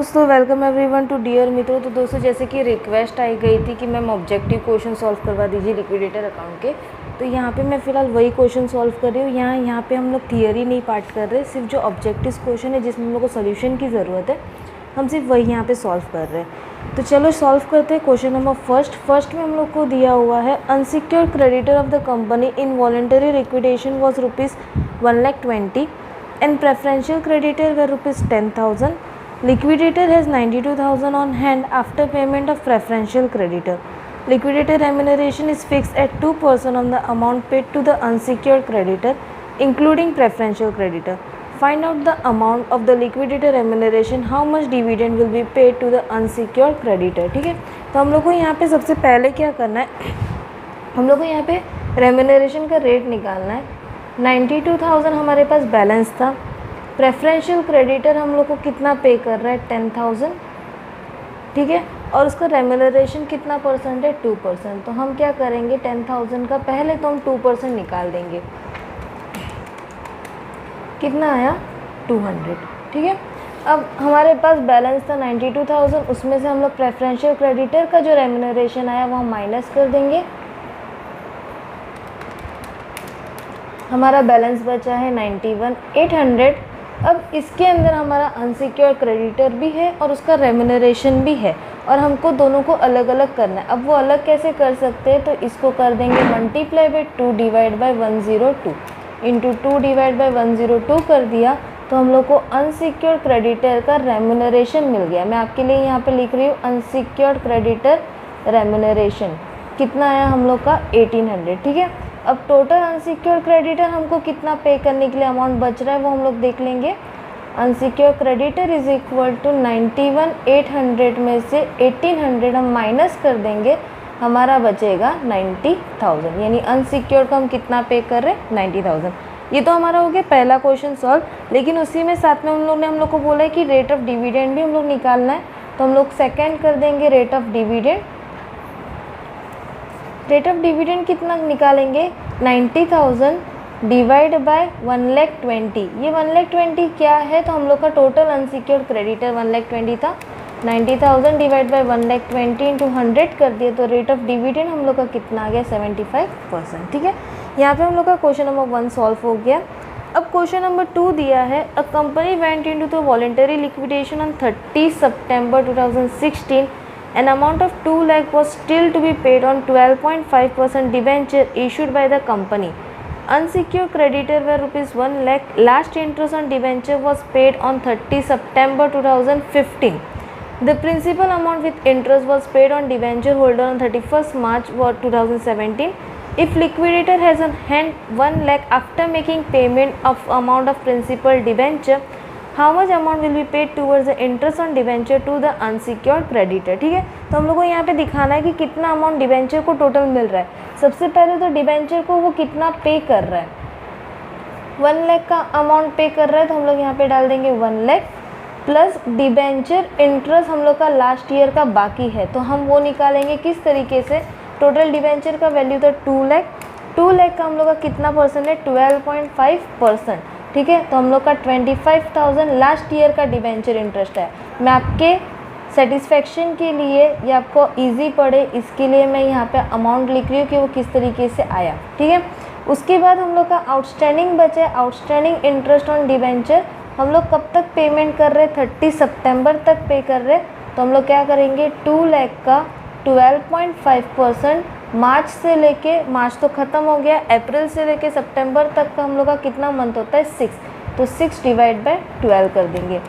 दोस्तों, welcome everyone to dear मित्रों। तो दोस्तों, जैसे कि रिक्वेस्ट आई गई थी कि मैम ऑब्जेक्टिव क्वेश्चन सॉल्व करवा दीजिए लिक्विडेटर अकाउंट के, तो यहाँ पे मैं फ़िलहाल वही क्वेश्चन सॉल्व कर रही हूँ। यहाँ पे हम लोग थियरी नहीं पार्ट कर रहे, सिर्फ जो ऑब्जेक्टिव क्वेश्चन है जिसमें हम लोग को सोल्यूशन की ज़रूरत है, हम सिर्फ वही यहाँ पे सॉल्व कर रहे हैं। तो चलो सॉल्व करते हैं। क्वेश्चन नंबर फर्स्ट में हम लोग को दिया हुआ है, unsecured creditor of the company in voluntary liquidation was ₹1,20,000 and preferential creditor were ₹10,000. Liquidator has 92,000 on hand after payment of preferential creditor. Liquidator remuneration is fixed at 2% on the amount paid to the unsecured creditor, including preferential creditor. Find out the amount of the liquidator remuneration. How much dividend will be paid to the unsecured creditor? ठीक है, तो हम लोग को यहाँ पे सबसे पहले क्या करना है, हम लोग को यहाँ पे रेम्यूनरेशन का रेट निकालना है। 92,000 हमारे पास बैलेंस था। प्रेफरेंशियल क्रेडिटर हम लोग को कितना पे कर रहा है, 10,000, ठीक है, और उसका रेम्यूनरेशन कितना परसेंट है, 2%। तो हम क्या करेंगे, 10,000 का पहले तो हम 2% निकाल देंगे, कितना आया, 200, ठीक है। अब हमारे पास बैलेंस था 92,000, उसमें से हम लोग प्रेफरेंशियल क्रेडिटर का जो रेम्यूनरेशन आया वो हम माइनस कर देंगे। हमारा बैलेंस बचा है 91,800। अब इसके अंदर हमारा अनसिक्योर्ड क्रेडिटर भी है और उसका रेम्यूनरेशन भी है, और हमको दोनों को अलग अलग करना है। अब वो अलग कैसे कर सकते हैं, तो इसको कर देंगे multiply by 2 divide by 102 into 2 divide by 102 कर दिया, तो हम लोग को अनसिक्योर्ड क्रेडिटर का रेम्यूनरेशन मिल गया। मैं आपके लिए यहाँ पे लिख रही हूँ अनसिक्योर्ड क्रेडिटर रेम्यूनरेशन कितना आया हम लोग का, 1800, ठीक है। अब टोटल अनसिक्योर्ड क्रेडिटर हमको कितना पे करने के लिए अमाउंट बच रहा है वो हम लोग देख लेंगे। Unsecured creditor is equal to 91,800 में से 1800 हम माइनस कर देंगे, हमारा बचेगा 90,000, यानी अनसिक्योर्ड का हम कितना पे कर रहे हैं, 90,000। ये तो हमारा हो गया पहला क्वेश्चन सॉल्व। लेकिन उसी में साथ में हम लोग को बोला है कि रेट ऑफ डिविडेंड भी हम लोग निकालना है, तो हम लोग सेकेंड कर देंगे rate of dividend. Rate of dividend कितना निकालेंगे, 90,000 डिवाइड बाय 1,20,000। ये 1,20,000 क्या है, तो हम लोग का टोटल अनसिक्योर्ड क्रेडिटर 1,20,000 था। 90,000 डिवाइड बाय 1,20,000 इंटू 100 कर दिए, तो रेट ऑफ डिविडेंड हम लोग का कितना आ गया, 75%, ठीक है। यहाँ पे हम लोग का क्वेश्चन नंबर 1 सॉल्व हो गया। अब क्वेश्चन नंबर 2 दिया है, a company went into the voluntary liquidation on 30 September 2016. An amount of 2 lakh was still to be paid on 12.5% debenture issued by the company. Unsecured creditor were ₹1 lakh. Last interest on debenture was paid on 30 September 2015. The principal amount with interest was paid on debenture holder on 31st March 2017. If liquidator has on hand 1 lakh after making payment of amount of principal debenture, how much amount will be paid towards the interest on debenture to the unsecured creditor, ठीक है। तो हम लोग को यहाँ पे दिखाना है कि कितना अमाउंट डिवेंचर को टोटल मिल रहा है। सबसे पहले तो डिवेंचर को वो कितना पे कर रहा है, 1 लाख का अमाउंट पे कर रहा है, तो हम लोग यहाँ पे डाल देंगे 1 लाख प्लस डिवेंचर इंटरेस्ट हम लोग का लास्ट ईयर का बाकी है, तो हम वो निकालेंगे किस तरीके से। टोटल डिवेंचर का वैल्यू था 2 लाख, 2 लाख का हम लोग का कितना परसेंट है, 12.5%, ठीक है। तो हम लोग का 25,000 लास्ट ईयर का डिबेंचर इंटरेस्ट है। मैं आपके सेटिस्फेक्शन के लिए या आपको इजी पड़े इसके लिए मैं यहाँ पे अमाउंट लिख रही हूँ कि वो किस तरीके से आया, ठीक है। उसके बाद हम लोग का आउटस्टैंडिंग बचे, आउटस्टैंडिंग इंटरेस्ट ऑन डिबेंचर हम लोग कब तक पेमेंट कर रहे हैं, 30 सितंबर तक पे कर रहे हैं, तो हम लोग क्या करेंगे, 2 लाख का 12.5% मार्च से लेके, मार्च तो ख़त्म हो गया, अप्रैल से लेके सितंबर तक का हम लोग का कितना मंथ होता है, 6, तो 6 डिवाइड बाय 12 कर देंगे।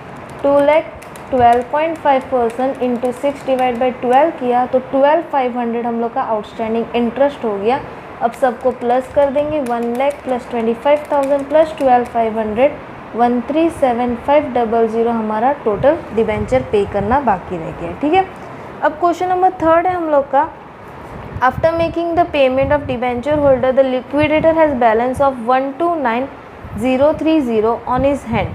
2 लाख 12.5% इंटू 6 डिवाइड बाई 12 किया, तो 12,500 हम लोग का आउटस्टैंडिंग इंटरेस्ट हो गया। अब सबको प्लस कर देंगे, 1 लाख प्लस 25,000 प्लस 12,500, 13,7500 हमारा टोटल डिबेंचर पे करना बाकी रह गया, ठीक है। अब क्वेश्चन नंबर 3 है हम लोग का, after making the payment of debenture holder, the liquidator has balance of 129,030 on his hand.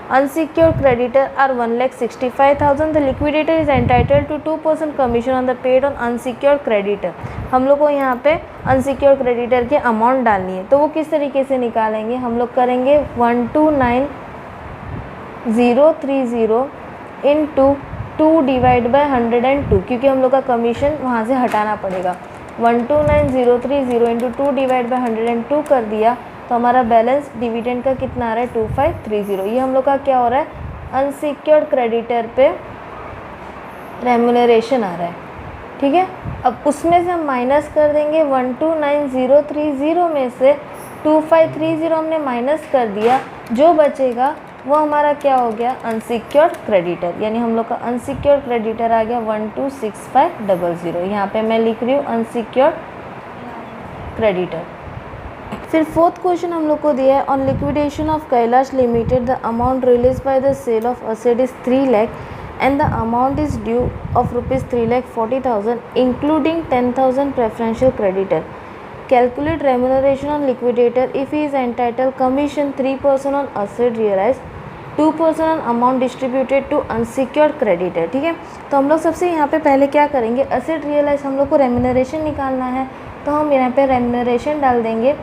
Unsecured creditor are 1,65,000. The liquidator is entitled to 2% commission on the paid on unsecured creditor. हम लोग को यहाँ पे unsecured creditor की amount डालनी है, तो वो किस तरीके से निकालेंगे, हम लोग करेंगे 129,030 इंटू 2 डिवाइड बाय 102, क्योंकि हम लोग का कमीशन वहाँ से हटाना पड़ेगा। 129,030 इंटू 2 डिवाइड बाय 102 कर दिया तो हमारा बैलेंस डिविडेंड का कितना आ रहा है 2530। ये हम लोग का क्या हो रहा है, अनसिक्योर्ड क्रेडिटर पे रेम्यूनरेशन आ रहा है, ठीक है। अब उसमें से हम माइनस कर देंगे 129,030 में से 2530 हमने माइनस कर दिया, जो बचेगा वो हमारा क्या हो गया, अनसिक्योर्ड क्रेडिटर, यानी हम लोग का अनसिक्योर्ड क्रेडिटर आ गया 126500। यहाँ पे मैं लिख रही हूँ अनसिक्योर्ड क्रेडिटर। फिर फोर्थ क्वेश्चन हम लोग को दिया है, on liquidation of Kailash limited the amount release by the sale of asset is 3 lakh and the amount is due of rupees 3,40,000 including 10,000 preferential creditor. Calculate remuneration on liquidator if he is entitled commission 3% on asset realized, 2% on amount distributed to unsecured creditor। ठीक है, तो हम लोग सबसे यहाँ पे पहले क्या करेंगे, असेट रियलाइज हम लोग को रेम्यूनरेशन निकालना है, तो हम यहाँ पे रेम्यूनरेशन डाल देंगे।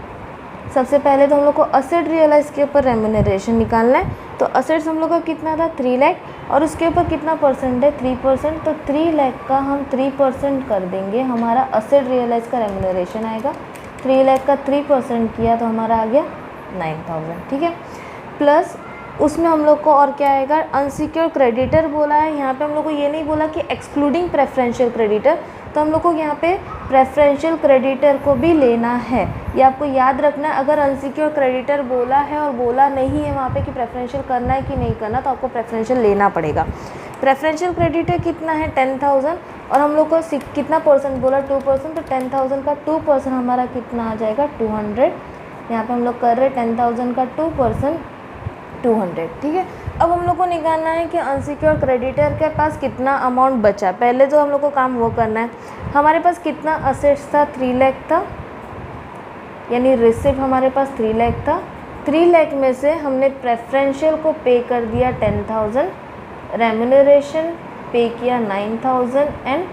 सबसे पहले तो हम लोग को असेट रियलाइज के ऊपर रेम्यूनरेशन निकालना है, तो असेट्स हम लोग का कितना था 3 लाख, और उसके ऊपर कितना परसेंट है 3%, तो 3 लाख का हम 3% कर देंगे, हमारा असेट रियलाइज का रेम्यूनरेशन आएगा। 3 लाख का 3% किया तो हमारा आ गया 9,000, ठीक है। प्लस उसमें हम लोग को और क्या आएगा, अनसिक्योर्ड क्रेडिटर बोला है, यहाँ पे हम लोग को ये नहीं बोला कि एक्सक्लूडिंग प्रेफरेंशियल क्रेडिटर, तो हम लोग को यहाँ पे प्रेफरेंशियल क्रेडिटर को भी लेना है। ये आपको याद रखना है, अगर अनसिक्योर्ड क्रेडिटर बोला है और बोला नहीं है वहाँ पे कि प्रेफरेंशियल करना है कि नहीं करना, तो आपको प्रेफरेंशियल लेना पड़ेगा। प्रेफरेंशियल क्रेडिटर कितना है 10,000, और हम लोग को कितना परसेंट बोला 2%, तो 10,000 का 2% हमारा कितना आ जाएगा 200। यहाँ पे हम लोग कर रहे हैं 10,000 का 2% 200, ठीक है। अब हम लोग को निकालना है कि अनसिक्योर्ड क्रेडिटर के पास कितना अमाउंट बचा। पहले तो हम लोग को काम वो करना है, हमारे पास कितना असेट्स था 3 लाख था, यानी रिसिव हमारे पास 3 लाख था। 3 लाख में से हमने प्रेफरेंशियल को पे कर दिया 10,000, रेम्यूनरेशन पे किया 9,000 एंड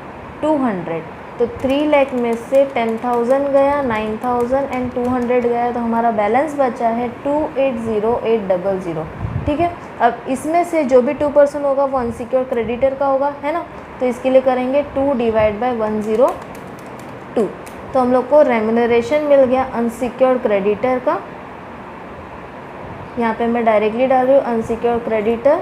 200, तो 3 लाख में से 10,000 गया, 9,000 एंड 200 गया, तो हमारा बैलेंस बचा है 280,800, ठीक है। अब इसमें से जो भी 2% होगा वो अनसिक्योर्ड क्रेडिटर का होगा, है ना, तो इसके लिए करेंगे 2 डिवाइड बाय 102, तो हम लोग को रेम्यूनरेशन मिल गया अनसिक्योर्ड क्रेडिटर का। यहाँ पे मैं डायरेक्टली डाल रही हूँ अनसिक्योर्ड क्रेडिटर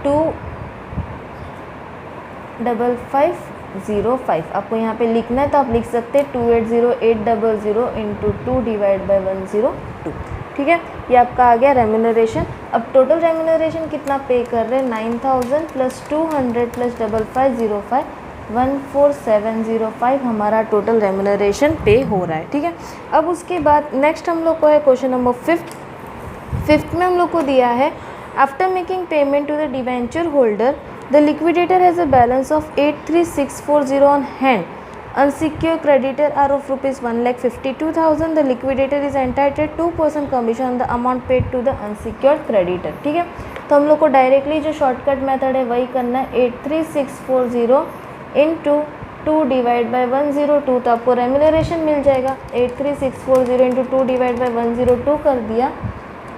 25505, आपको यहाँ पे लिखना है तो आप लिख सकते हैं 280,800 इंटू 2 डिवाइड बाई 102, ठीक है। ये आपका आ गया रेम्यूनरेशन। अब टोटल रेम्यूनरेशन कितना पे कर रहे हैं 9,000 प्लस 200 प्लस 5505 14705 हमारा टोटल रेम्यूनरेशन पे हो रहा है, ठीक है। अब उसके बाद नेक्स्ट हम लोग को है क्वेश्चन नंबर 5th में हम लोग को दिया है, after making payment to the debenture holder the liquidator has a balance of 83,640 on hand, unsecured creditor are of rupees 1,52,000, the liquidator is entitled 2% commission on the amount paid to the unsecured creditor, ठीक है। तो हम लोग को directly जो shortcut method है वही करना है, 83,640 इंटू 2 डिवाइड बाई 102, तो आपको रेम्यूनरेशन मिल जाएगा। 83,640 इंटू 2 डिवाइड बाई 102 कर दिया,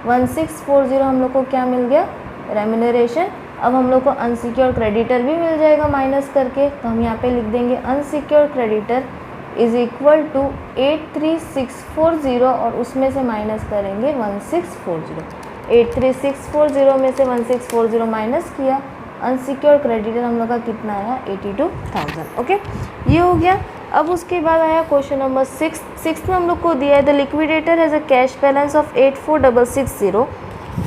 1640 हम लोग को क्या मिल गया रेम्यूनरेशन। अब हम लोग को अनसिक्योर्ड क्रेडिटर भी मिल जाएगा माइनस करके, तो हम यहाँ पे लिख देंगे unsecured creditor is equal to 83,640 और उसमें से माइनस करेंगे 1640। 83,640 में से 1640 माइनस किया, अनसिक्योर्ड क्रेडिटर हम लोग का कितना आया 82,000, ओके, ये हो गया। अब उसके बाद आया क्वेश्चन नंबर 6 में हम लोग को दिया है the liquidator has a cash balance of 84,660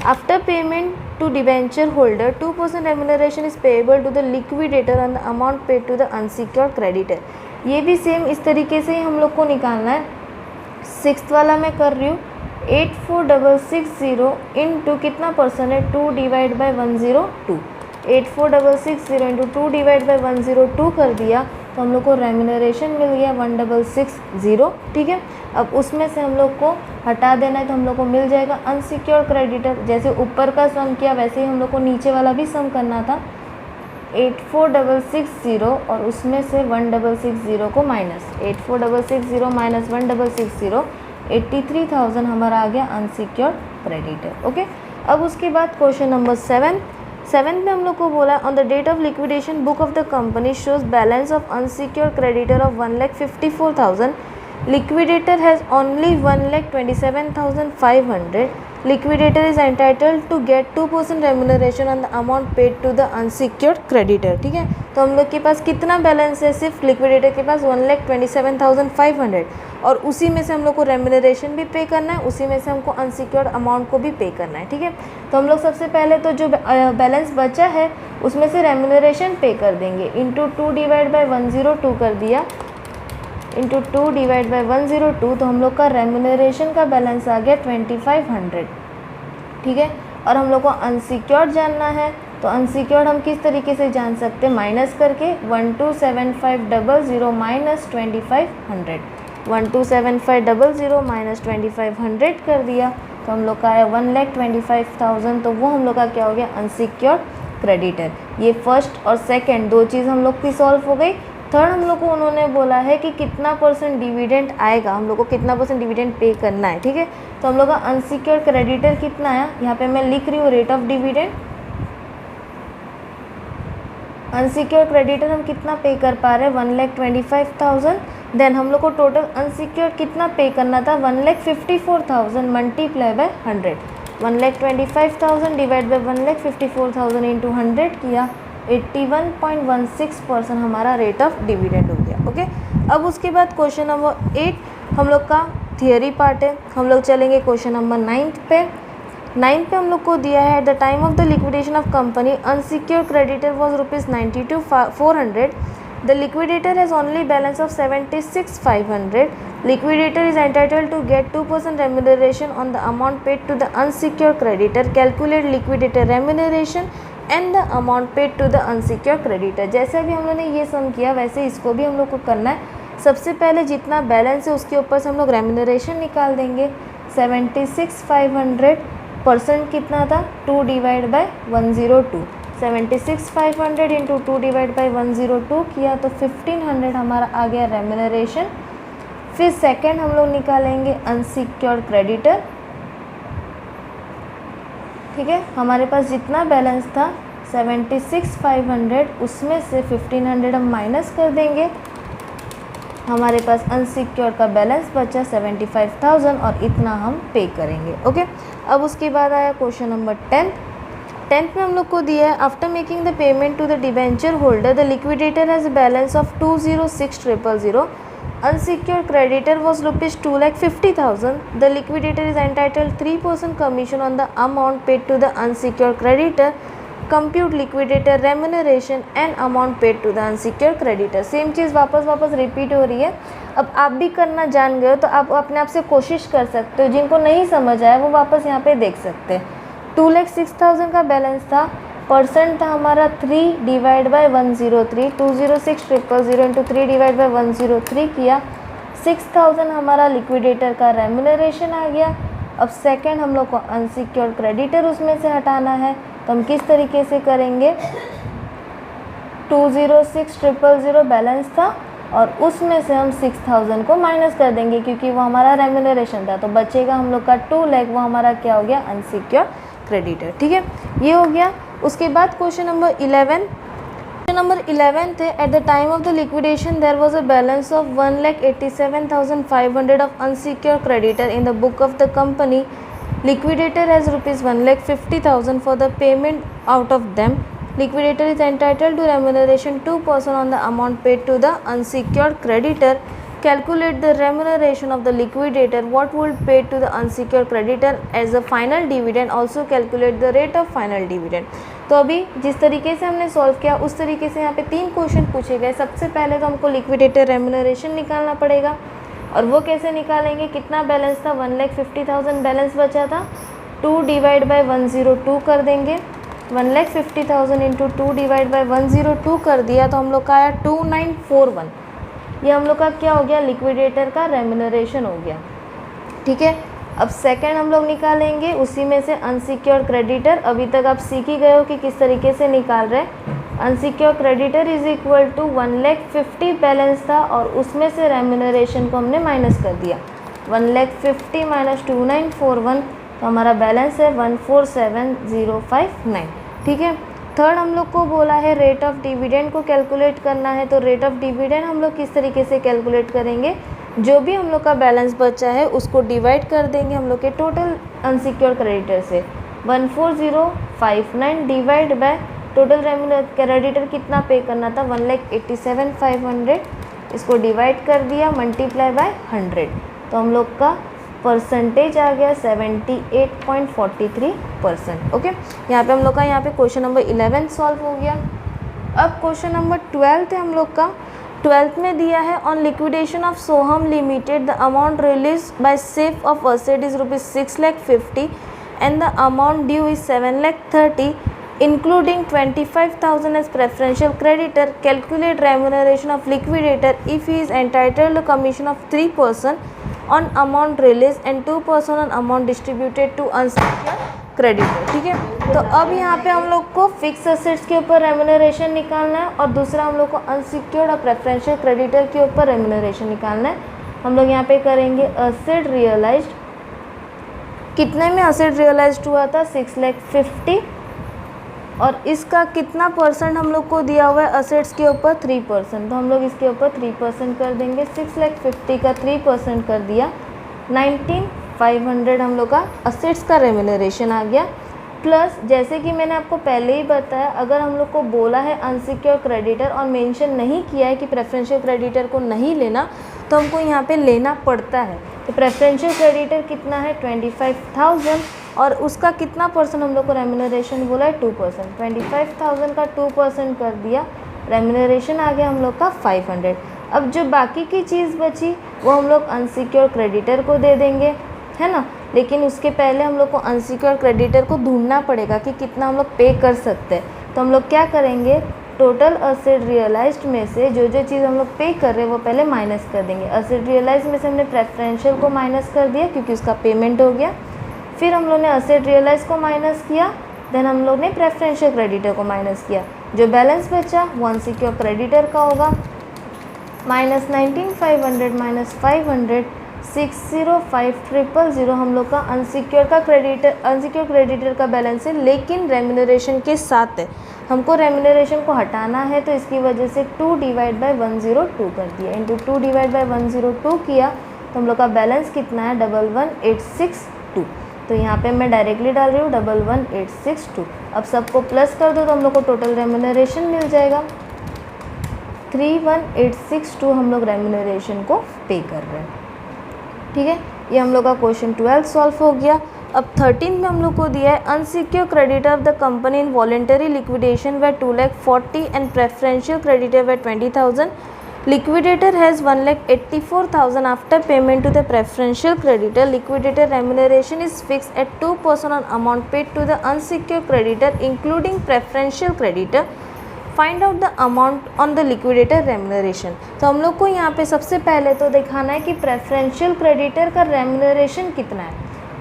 after payment to debenture holder 2% remuneration is payable to the liquidator on the amount paid to the unsecured creditor। ये भी सेम इस तरीके से ही हम लोग को निकालना है। 6th वाला मैं कर रही हूँ 84,660 इंटू कितना परसेंट है 2 divide by 102, 84,660 into 2 divide by 102 कर दिया, तो हम लोग को रेम्यूनरेशन मिल गया 1,660, ठीक है। अब उसमें से हम लोग को हटा देना है, तो हम लोग को मिल जाएगा अनसिक्योर्ड क्रेडिटर। जैसे ऊपर का सम किया वैसे ही हम लोग को नीचे वाला भी सम करना था, 84,660 और उसमें से 1,660 को माइनस, 84,660 माइनस 1,660 83,000 हमारा आ गया अनसिक्योर्ड क्रेडिटर, ओके। अब उसके बाद क्वेश्चन नंबर 7 7th में हम लोग को बोला on the date of liquidation book of the company shows balance of unsecured creditor of 1,54,000. Liquidator has only 1,27,500. Liquidator is entitled to get 2% remuneration on the amount paid to the unsecured creditor. ठीक है, तो हम लोग के पास कितना balance है? सिर्फ liquidator के पास 1,27,500 और उसी में से हम लोग को रेम्यूनरेशन भी पे करना है, उसी में से हमको अनसिक्योर्ड अमाउंट को भी पे करना है. ठीक है, तो हम लोग सबसे पहले तो जो बैलेंस बचा है उसमें से रेम्यूनरेशन पे कर देंगे. इंटू 2 डिवाइड बाई 102 कर दिया, इंटू 2 डिवाइड बाई 102, तो हम लोग का रेम्यूनरेशन का बैलेंस आ गया 2,500. ठीक है, और हम लोग को अनसिक्योर्ड जानना है, तो अनसिक्योर्ड हम किस तरीके से जान सकते हैं? माइनस करके 127500 माइनस 2,500, 127500 माइनस 2,500 कर दिया, तो हम लोग का आया 1,25,000. तो वो हम लोग का क्या हो गया? Unsecured creditor. ये फर्स्ट और सेकंड दो चीज़ हम लोग की सॉल्व हो गई. थर्ड हम लोग को उन्होंने बोला है कि कितना % डिविडेंड आएगा, हम लोग को कितना % डिविडेंड पे करना है. ठीक है, तो हम लोग का अनसिक्योर्ड क्रेडिटर कितना आया? यहाँ पे मैं लिख रही हूँ rate of dividend. Unsecured creditor हम कितना पे कर पा रहे हैं? 1,25,000. देन हम लोग को टोटल अनसिक्योर्ड कितना पे करना था? 1,54,000 multiply by 100. 1,25,000 divide by 1,54,000 into 100 किया, 81.16% हमारा रेट ऑफ डिविडेंड हो गया. ओके, अब उसके बाद क्वेश्चन नंबर 8 हम लोग का थियरी पार्ट है. हम लोग चलेंगे क्वेश्चन नंबर 9 पे. 9 पे हम लोग को दिया है eight the time of the liquidation of company unsecured creditor was ₹92,400. The liquidator has only balance of 76,500. Liquidator is entitled to get 2% remuneration on the amount paid to the unsecured creditor. Calculate liquidator remuneration and the amount paid to the unsecured creditor. जैसे अभी हम लोगों ने ये सम किया वैसे इसको भी हम लोग को करना है. सबसे पहले जितना बैलेंस है उसके ऊपर से हम लोग रेम्यूनरेशन निकाल देंगे. 76,500 % कितना था? 2 divide by 102. 76,500 into 2 divide by 102 किया तो 1,500 हमारा आ गया रेम्यूनरेशन. फिर सेकंड हम लोग निकालेंगे अनसिक्योर्ड क्रेडिटर. ठीक है, हमारे पास जितना बैलेंस था 76,500 उसमें से 1,500 हम माइनस कर देंगे. हमारे पास अनसिक्योर्ड का बैलेंस बचा 75,000 और इतना हम पे करेंगे. ओके, अब उसके बाद आया क्वेश्चन नंबर 10th में हम लोग को दिया है after making the payment to the debenture holder the liquidator has balance of 206,000. Unsecured creditor was ₹250,000. The liquidator is entitled 3% commission on the amount paid to the unsecured creditor. Compute liquidator remuneration and amount paid to the unsecured creditor. Same चीज़ वापस repeat हो रही है. अब आप भी करना जान गए हो तो आप अपने आप से कोशिश कर सकते हो. जिनको नहीं समझ आया वो वापस यहाँ पे देख सकते हैं. 206,000 का बैलेंस था, परसेंट था हमारा 3 divide by 103. 206,000 into 3 divide by 103 किया. 6,000 हमारा लिक्विडेटर का रेम्यूनरेशन आ गया. अब सेकंड हम लोग को अनसिक्योर्ड क्रेडिटर उसमें से हटाना है, तो हम किस तरीके से करेंगे? 206,000 बैलेंस था और उसमें से हम 6,000 को माइनस कर देंगे क्योंकि वो हमारा रेम्यूनरेशन था. तो बचेगा हम लोग का 2 लाख, वो हमारा क्या हो गया? Unsecured creditor. ठीक है, ये हो गया. उसके बाद क्वेश्चन नंबर 11. क्वेश्चन नंबर 11 थे at the time of the liquidation there was a balance of 1,87,500 of unsecured creditor in the book of the company. Liquidator has ₹1,50,000 for the payment out of them. Liquidator is entitled to remuneration 2% on the amount paid to the unsecured creditor. Calculate the remuneration of the liquidator. What would pay to the unsecured creditor as a final dividend. Also calculate the rate of final dividend. तो अभी जिस तरीके से हमने solve किया उस तरीके से यहाँ पे 3 क्वेश्चन पूछे गए. सबसे पहले तो हमको लिक्विडेटर रेम्यूनरेशन निकालना पड़ेगा और वो कैसे निकालेंगे? कितना बैलेंस था? 1,50,000 बैलेंस बचा था. 2 डिवाइड बाई 102 कर देंगे. 1,50,000 इंटू 2 डिवाइड बाई 102 कर दिया तो हम लोग का आया 2,941. ये हम लोग का क्या हो गया? लिक्विडेटर का रेम्यूनरेशन हो गया. ठीक है, अब सेकंड हम लोग निकालेंगे उसी में से अनसिक्योर्ड क्रेडिटर. अभी तक आप सीख ही गए हो कि किस तरीके से निकाल रहे हैं. Unsecured creditor is equal to 1,50,000 balance था और उसमें से रेम्यूनरेशन को हमने माइनस कर दिया. 1,50,000 माइनस 2,941 तो हमारा बैलेंस है 147,059. ठीक है, थर्ड हम लोग को बोला है रेट ऑफ डिविडेंड को कैलकुलेट करना है। तो रेट ऑफ डिविडेंड हम लोग किस तरीके से कैलकुलेट करेंगे, जो भी हम लोग का बैलेंस बचा है उसको डिवाइड कर देंगे हम लोग के टोटल अनसिक्योर्ड क्रेडिटर से। 14059 डिवाइड बाय टोटल क्रेडिटर कितना पे करना था 1,87,500, इसको डिवाइड कर दिया मल्टीप्लाई बाय 100, तो हम लोग का परसेंटेज आ गया 78.43%। ओके, यहाँ पे हम लोग का यहाँ पे क्वेश्चन नंबर 11 सॉल्व हो गया। अब क्वेश्चन नंबर 12 है हम लोग का। 12th में दिया है on liquidation of Soham limited the amount release bye safe of asset is ₹6,50,000 and the amount due is 7,30,000 including 25,000 as preferential creditor. Calculate remuneration of liquidator if he is entitled to commission of 3% on amount released and 2% on amount distributed to unsecured creditor। ठीक है, तो अब यहाँ पे हम लोग को fix assets के ऊपर रेमुनरेशन निकालना है और दूसरा हम लोग को अनसिक्योर्ड और प्रेफरेंशियल क्रेडिटर के ऊपर रेमुनरेशन निकालना है। हम लोग यहाँ पे करेंगे असेट रियलाइज्ड, कितने में असेट रियलाइज्ड हुआ था 6,50,000 और इसका कितना परसेंट हम लोग को दिया हुआ है असेट्स के ऊपर 3%, तो हम लोग इसके ऊपर 3% कर देंगे। 6,50,000 का 3% कर दिया 19,500 हम लोग का असेट्स का रेम्यूनरेशन आ गया। प्लस जैसे कि मैंने आपको पहले ही बताया, अगर हम लोग को बोला है अनसिक्योर क्रेडिटर और मेंशन नहीं किया है कि प्रेफरेंशियल क्रेडिटर को नहीं लेना, तो हमको यहाँ पे लेना पड़ता है। तो प्रेफरेंशियल क्रेडिटर कितना है 25,000 और उसका कितना परसेंट हम लोग को रेम्यूनरेशन बोला है 2%। 25,000 का 2% कर दिया, रेम्यूनरेशन आ गया हम लोग का 500। अब जो बाकी की चीज़ बची वो हम लोग अनसिक्योर क्रेडिटर को दे देंगे, है ना। लेकिन उसके पहले हम लोग को अनसिक्योर क्रेडिटर को ढूंढना पड़ेगा कि कितना हम लोग पे कर सकते हैं। तो हम लोग क्या करेंगे, टोटल असेट रियलाइज्ड में से जो जो चीज़ हम लोग पे कर रहे हैं वो पहले माइनस कर देंगे। असेट रियलाइज्ड में से हमने प्रेफरेंशियल को माइनस कर दिया क्योंकि उसका पेमेंट हो गया। फिर हम लोग ने असेट रियलाइज को माइनस किया, देन हम लोग ने प्रेफरेंशियल क्रेडिटर को माइनस किया। जो बैलेंस बचा वो अनसिक्योर क्रेडिटर का होगा। -19,500 माइनस 500 605,000 हम लोग का अनसिक्योर क्रेडिटर का बैलेंस है, लेकिन रेम्यूनरेशन के साथ है। हमको रेम्यूनरेशन को हटाना है तो इसकी वजह से 2/102 कर दिया, इंटू 2/102 किया तो हम लोग का बैलेंस कितना है 11,862। तो यहाँ पे मैं डायरेक्टली डाल रही हूँ 11,862। अब सबको प्लस कर दो तो हम लोग को टोटल रेम्यूनरेशन मिल जाएगा 31,862 हम लोग रेम्यूनरेशन को पे कर रहे हैं। ठीक है, ये हम लोग का क्वेश्चन 12 सॉल्व हो गया। अब 13 में हम लोग को दिया है unsecure creditor of the company in voluntary liquidation were 2,40,000 and preferential creditor were 20,000। Liquidator has 1,84,000 after payment to the preferential creditor. Liquidator remuneration is fixed at 2% on amount paid to the unsecured creditor including preferential creditor. Find out the amount on the liquidator remuneration. तो हम लोग को यहाँ पे सबसे पहले तो दिखाना है कि प्रेफरेंशियल क्रेडिटर का रेमुनरेशन कितना है,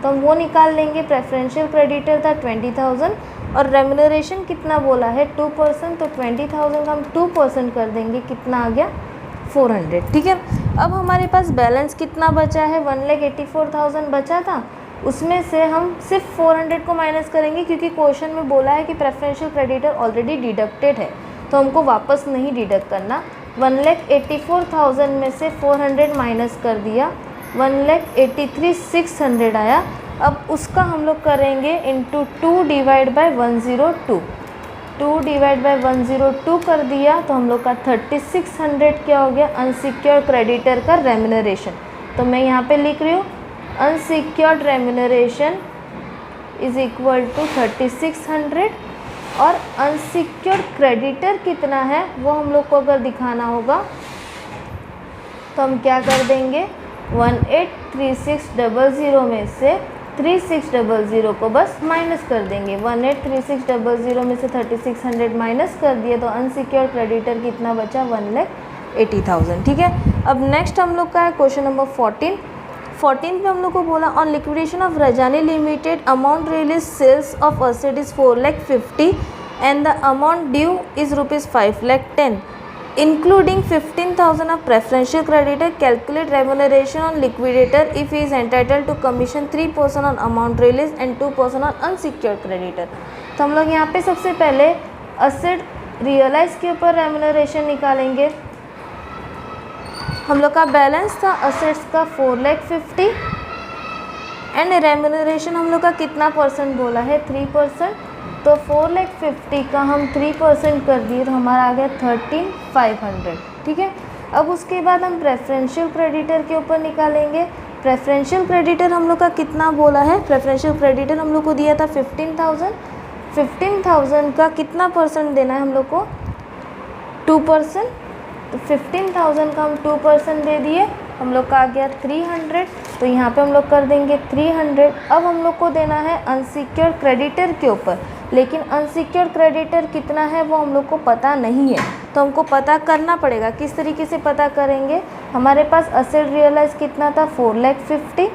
तो हम वो निकाल लेंगे। प्रेफरेंशियल क्रेडिटर था 20,000 और रेमुनरेशन कितना बोला है 2%, तो 20,000 का हम 2% कर देंगे, कितना आ गया 400। ठीक है, अब हमारे पास बैलेंस कितना बचा है 1,84,000 बचा था, उसमें से हम सिर्फ 400 को माइनस करेंगे क्योंकि क्वेश्चन में बोला है कि प्रेफरेंशियल क्रेडिटर ऑलरेडी डिडक्टेड है तो हमको वापस नहीं डिडक्ट करना। 1,84,000 में से 400 माइनस कर दिया, 1,83,600 आया। अब उसका हम लोग करेंगे इंटू 2/102। 2/102 कर दिया तो हम लोग का 3,600 क्या हो गया अनसिक्योर्ड क्रेडिटर का रेमुनरेशन। तो मैं यहाँ पे लिख रही हूँ unsecured remuneration is equal to 3,600 और अनसिक्योर्ड क्रेडिटर कितना है वो हम लोग को अगर दिखाना होगा तो हम क्या कर देंगे 183600 में से 3600 को बस माइनस कर देंगे। 183600 में से 3600 माइनस कर दिए तो अनसिक्योर्ड क्रेडिटर कितना बचा 1,80,000। ठीक है, अब नेक्स्ट हम लोग का है क्वेश्चन नंबर 14 में हम लोग को बोला on liquidation of Rajani limited amount release sales of asset is 4,50,000 and the amount due is ₹5,10,000 including 15,000 of preferential creditor. Calculate remuneration on liquidator if he is entitled to commission 3% on amount released and 2% on unsecured creditor. तो हम लोग यहाँ पे सबसे पहले asset realise के ऊपर remuneration निकालेंगे। हम लोग का बैलेंस था असेट्स का 4,50,000 एंड रेम्यूनरेशन हम लोग का कितना परसेंट बोला है 3%, तो 4,50,000 का हम 3% कर दिए तो हमारा आ गया 13,500। ठीक है, अब उसके बाद हम प्रेफरेंशियल क्रेडिटर के ऊपर निकालेंगे। प्रेफरेंशियल क्रेडिटर हम लोग का कितना बोला है, प्रेफरेंशियल क्रेडिटर हम लोग को दिया था 15,000। 15,000 का कितना परसेंट देना है हम लोग को 2%, तो 15,000 का हम 2% दे दिए, हम लोग का आ गया 300। तो यहाँ पे हम लोग कर देंगे 300। अब हम लोग को देना है अनसिक्योर्ड क्रेडिटर के ऊपर, लेकिन अनसिक्योर्ड क्रेडिटर कितना है वो हम लोग को पता नहीं है, तो हमको पता करना पड़ेगा। किस तरीके से पता करेंगे, हमारे पास असेट रियलाइज कितना था 4,50,000,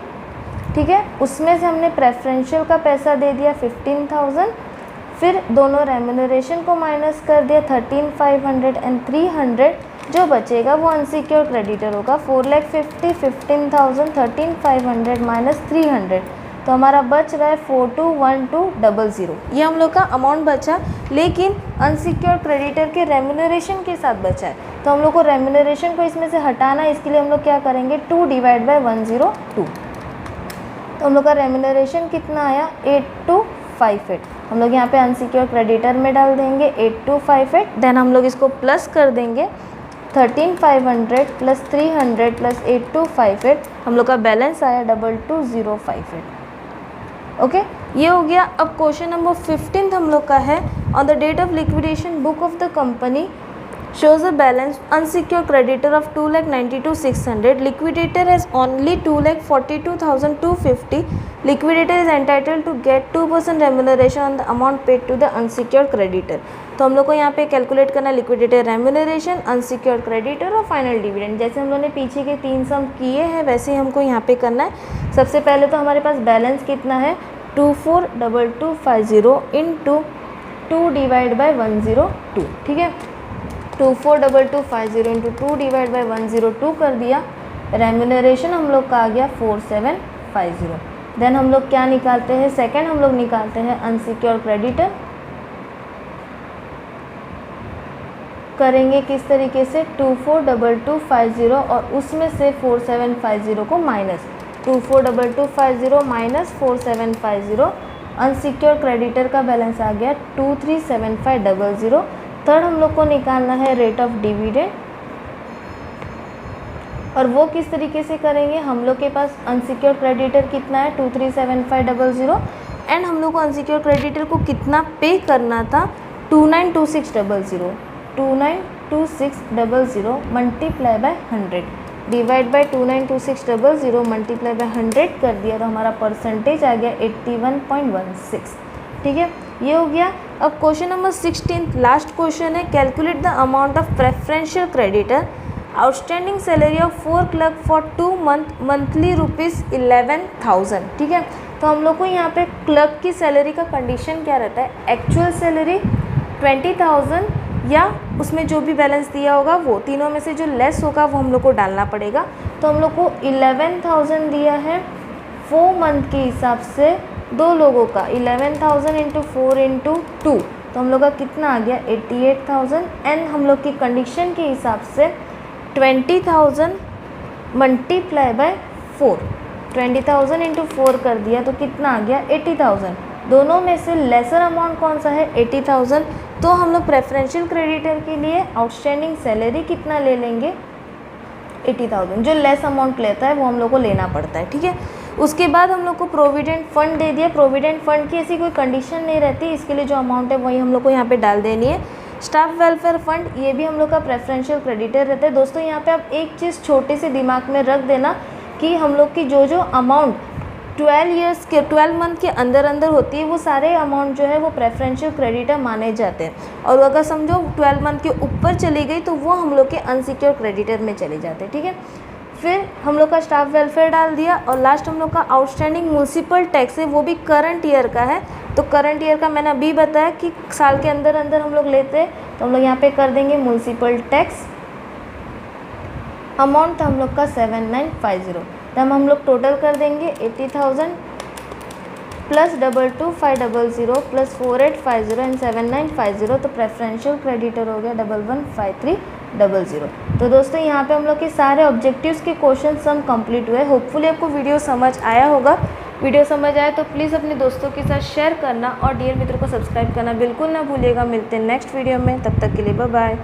ठीक है, उसमें से हमने प्रेफरेंशियल का पैसा दे दिया 15,000, फिर दोनों रेम्यूनरेशन को माइनस कर दिया 13,500 एंड 300, जो बचेगा वो अनसिक्योर्ड क्रेडिटर होगा। 4,50,000, 15,000, 13,500 माइनस 300, तो हमारा बच रहा है 421200। ये हम लोग का अमाउंट बचा, लेकिन अनसिक्योर्ड क्रेडिटर के रेम्यूनरेशन के साथ बचा है, तो हम लोग को रेम्यूनरेशन को इसमें से हटाना है। इसके लिए हम लोग क्या करेंगे 2 डिवाइड बाय 102, तो हम लोग का रेम्यूनरेशन कितना आया 8258। हम लोग यहाँ पे अनसिक्योर्ड क्रेडिटर में डाल देंगे 8258, देन हम लोग इसको प्लस कर देंगे 13,500 प्लस 300 प्लस 8258, हम लोग का बैलेंस आया 22058। ओके, ये हो गया। अब क्वेश्चन नंबर 15 हम लोग का है, on the date of liquidation book of the company shows a balance unsecured creditor of 2,92,600. Liquidator has only 2,42,250. Liquidator is entitled to get 2% remuneration on the amount paid to the unsecured creditor. तो हम लोग को यहाँ पे calculate करना है liquidator remuneration, unsecured creditor और final dividend. जैसे हम लोगों ने पीछे के 3 सम किए हैं वैसे ही हमको यहाँ पे करना है। सबसे पहले तो हमारे पास बैलेंस कितना है 242250 इंटू 2 डिवाइड बाई 102, ठीक है, 242250 इंटू 2 डिवाइड बाई 102 कर दिया। रेम्यूनरेशन हम लोग का आ गया 4750। देन हम लोग क्या निकालते हैं, सेकंड हम लोग निकालते हैं अनसिक्योर्ड क्रेडिटर। करेंगे किस तरीके से 242250 और उसमें से 4750 को माइनस, 242250 माइनस 4750, अनसिक्योर्ड क्रेडिटर का बैलेंस आ गया 237500। थर्ड हम लोग को निकालना है रेट ऑफ डिविडेंड, और वो किस तरीके से करेंगे, हम लोग के पास अनसिक्योर्ड क्रेडिटर कितना है 237500 एंड हम लोग को अनसिक्योर्ड क्रेडिटर को कितना पे करना था 292600, 292600 multiply by 100 divide by 292600 multiply by 100 कर दिया, तो हमारा परसेंटेज आ गया 81.16। ठीक है, ये हो गया। अब क्वेश्चन नंबर 16 लास्ट क्वेश्चन है, calculate the amount of preferential creditor outstanding salary of 4 clerk for 2 month monthly ₹11,000। ठीक है, तो हम लोग को यहाँ पे क्लर्क की सैलरी का कंडीशन क्या रहता है, एक्चुअल सैलरी 20,000 या उसमें जो भी बैलेंस दिया होगा वो, तीनों में से जो लेस होगा वो हम लोग को डालना पड़ेगा। तो हम लोग को 11,000 दिया है 4 मंथ के हिसाब से, 2 लोगों का 11,000 इंटू 4 इंटू 2, तो हम लोग का कितना आ गया 88,000 एंड हम लोग की कंडीशन के हिसाब से 20,000 मल्टीप्लाई बाय 4, 20,000 इंटू 4 कर दिया तो कितना आ गया 80,000। दोनों में से लेसर अमाउंट कौन सा है 80,000, तो हम लोग प्रेफरेंशियल क्रेडिटर के लिए आउटस्टैंडिंग सैलरी कितना ले लेंगे 80,000, जो लेस अमाउंट लेता है वो हम लोग को लेना पड़ता है। ठीक है, उसके बाद हम लोग को प्रोविडेंट फंड दे दिया। प्रोविडेंट फंड की ऐसी कोई कंडीशन नहीं रहती, इसके लिए जो अमाउंट है वही हम लोग को यहाँ पे डाल देनी है। स्टाफ वेलफेयर फंड, ये भी हम लोग का प्रेफरेंशियल क्रेडिटर रहता है। दोस्तों यहाँ पे आप एक चीज़ छोटे से दिमाग में रख देना कि हम लोग की जो अमाउंट 12 मंथ के अंदर होती है वो सारे अमाउंट जो है वो प्रेफरेंशियल क्रेडिटर माने जाते हैं, और अगर समझो 12 मंथ के ऊपर चली गई तो वो हम लोग के अनसिक्योर्ड क्रेडिटर में चले जाते हैं। ठीक है, फिर हम लोग का स्टाफ वेलफेयर डाल दिया, और लास्ट हम लोग का आउटस्टैंडिंग म्यूनसिपल टैक्स है, वो भी करंट ईयर का है। तो करंट ईयर का मैंने अभी बताया कि साल के अंदर हम लोग लेते हैं, तो हम लोग यहाँ पे कर देंगे म्यूनसिपल टैक्स। अमाउंट था हम लोग का 7950, तब हम लोग टोटल कर देंगे 80,000 +22,500 +4850 एंड 7950, तो प्रेफरेंशियल क्रेडिटर हो गया 115300। तो दोस्तों यहाँ पे हम लोग के सारे ऑब्जेक्टिव्स के क्वेश्चन सम कंप्लीट हुए। होपफुली आपको वीडियो समझ आया होगा। वीडियो समझ आए तो प्लीज़ अपने दोस्तों के साथ शेयर करना और डियर मित्रों को सब्सक्राइब करना बिल्कुल ना भूलिएगा। मिलते हैं नेक्स्ट वीडियो में, तब तक के लिए बाय बाय।